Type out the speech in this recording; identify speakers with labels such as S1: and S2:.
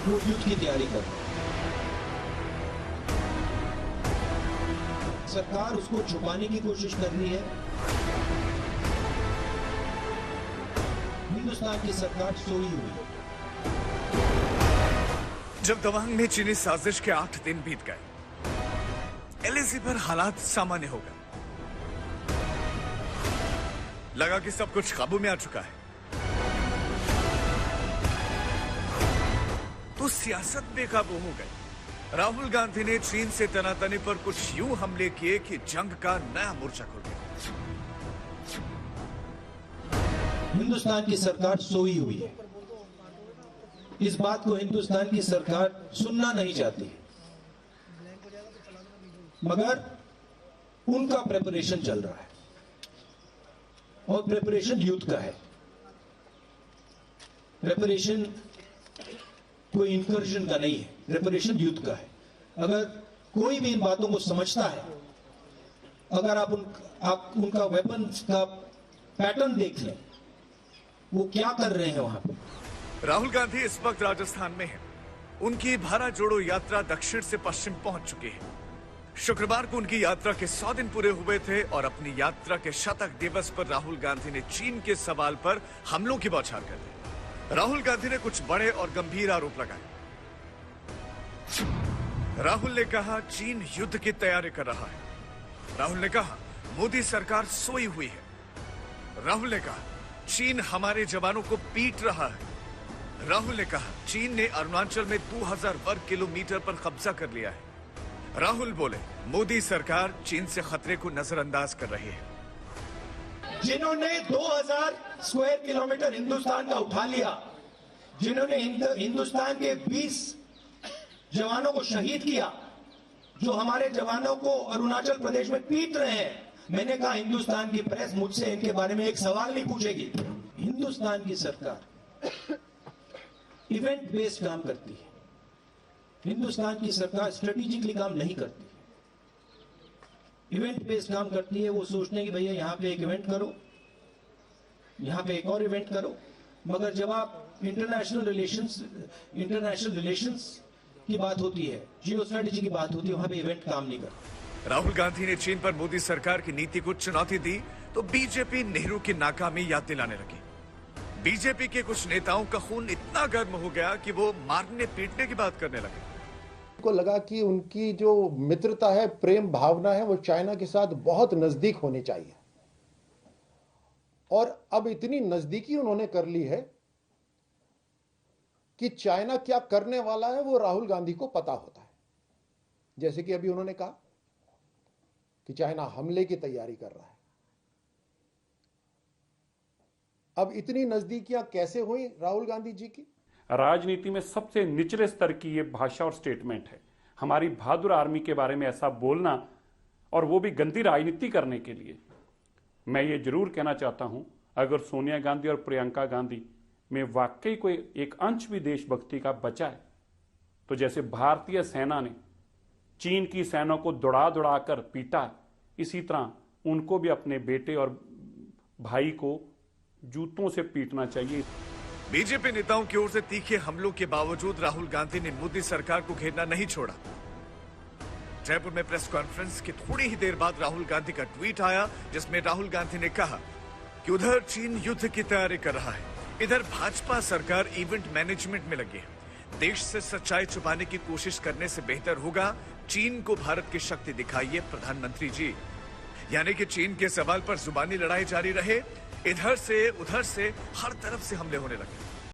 S1: वो युद्ध की तैयारी कर रहे हैं। सरकार उसको छुपाने की कोशिश कर रही है। हिंदुस्तान की सरकार सोई हुई है।
S2: जब तवांग में चीनी साजिश के 8 दिन बीत गए, एलएसी पर हालात सामान्य हो गए। लगा कि सब कुछ काबू में आ चुका है, तो सियासत बेकाबू हो गई। राहुल गांधी ने चीन से तनातनी पर कुछ यूं हमले किए कि जंग का नया मोर्चा खुल गया।
S1: हिंदुस्तान की सरकार सोई हुई है। इस बात को हिंदुस्तान की सरकार सुनना नहीं चाहती, मगर उनका प्रिपरेशन चल रहा है और प्रिपरेशन युद्ध का है। प्रिपरेशन कोई इंकर्जन का नहीं है, प्रिपरेशन युद्ध का है। अगर कोई भी इन बातों को समझता है, अगर आप उनका वेपन का पैटर्न देख लें, वो क्या कर रहे हैं वहां पे।
S2: राहुल गांधी इस वक्त राजस्थान में हैं। उनकी भारत जोड़ो यात्रा दक्षिण से पश्चिम पहुंच चुकी है। शुक्रवार को उनकी यात्रा के 100 दिन पूरे हुए थे और अपनी यात्रा के शतक दिवस पर राहुल गांधी ने चीन के सवाल पर हमलों की बौछार कर दी। राहुल गांधी ने कुछ बड़े और गंभीर आरोप लगाए। राहुल ने कहा चीन युद्ध की तैयारी कर रहा है। राहुल ने कहा मोदी सरकार सोई हुई है। राहुल ने कहा चीन हमारे जवानों को पीट रहा है। राहुल ने कहा चीन ने अरुणाचल में 2000 वर्ग किलोमीटर पर कब्जा कर लिया है। राहुल बोले मोदी सरकार चीन से खतरे को नजरअंदाज कर रही है।
S1: जिन्होंने 2000 स्क्वायर किलोमीटर हिंदुस्तान का उठा लिया, जिन्होंने हिंदुस्तान के 20 जवानों को शहीद किया, जो हमारे जवानों को अरुणाचल प्रदेश में पीट रहे हैं, मैंने कहा हिंदुस्तान की प्रेस मुझसे इनके बारे में एक सवाल नहीं पूछेगी। हिंदुस्तान की सरकार इवेंट बेस्ड काम करती है। हिंदुस्तान की सरकार स्ट्रेटेजिकली काम नहीं करती, इवेंट बेस्ड काम करती है। वो सोचते हैं कि भैया यहां पे एक इवेंट करो, यहां पे एक और इवेंट करो, मगर जब आप इंटरनेशनल रिलेशंस की बात होती है, जियो स्ट्रेटेजी की बात होती है, वहां पे इवेंट काम नहीं करता।
S2: राहुल गांधी ने चीन पर मोदी सरकार की नीति को चुनौती दी तो बीजेपी नेहरू की नाकामी याद दिलाने लगी। बीजेपी के कुछ नेताओं का खून इतना गर्म हो गया कि वो मारने पीटने की बात करने लगे।
S3: को लगा कि उनकी जो मित्रता है, प्रेम भावना है, वो चाइना के साथ बहुत नजदीक होनी चाहिए। और अब इतनी नजदीकी उन्होंने कर ली है कि चाइना क्या करने वाला है वो राहुल गांधी को पता होता है। जैसे कि अभी उन्होंने कहा कि चाइना हमले की तैयारी कर रहा है। अब इतनी नजदीकियां कैसे हुई राहुल गांधी जी की?
S4: राजनीति में सबसे निचले स्तर की ये भाषा और स्टेटमेंट है। हमारी बहादुर आर्मी के बारे में ऐसा बोलना, और वो भी गंदी राजनीति करने के लिए। मैं ये जरूर कहना चाहता हूं, अगर सोनिया गांधी और प्रियंका गांधी में वाकई कोई एक अंश भी देशभक्ति का बचा है, तो जैसे भारतीय सेना ने चीन की सेना को दौड़ा दौड़ा कर पीटा, इसी तरह उनको भी अपने बेटे और भाई को जूतों से पीटना चाहिए।
S2: बीजेपी नेताओं की ओर से तीखे हमलों के बावजूद राहुल गांधी ने मोदी सरकार को घेरना नहीं छोड़ा। जयपुर में प्रेस कॉन्फ्रेंस की थोड़ी ही देर बाद राहुल गांधी का ट्वीट आया, जिसमें राहुल गांधी ने कहा कि उधर चीन युद्ध की तैयारी कर रहा है, इधर भाजपा सरकार इवेंट मैनेजमेंट में लगी है। देश से सच्चाई छुपाने की कोशिश करने से बेहतर होगा चीन को भारत की शक्ति दिखाइए प्रधानमंत्री जी। यानी कि चीन के सवाल पर जुबानी लड़ाई जारी रहे, इधर से उधर से हर तरफ से हमले होने लगे।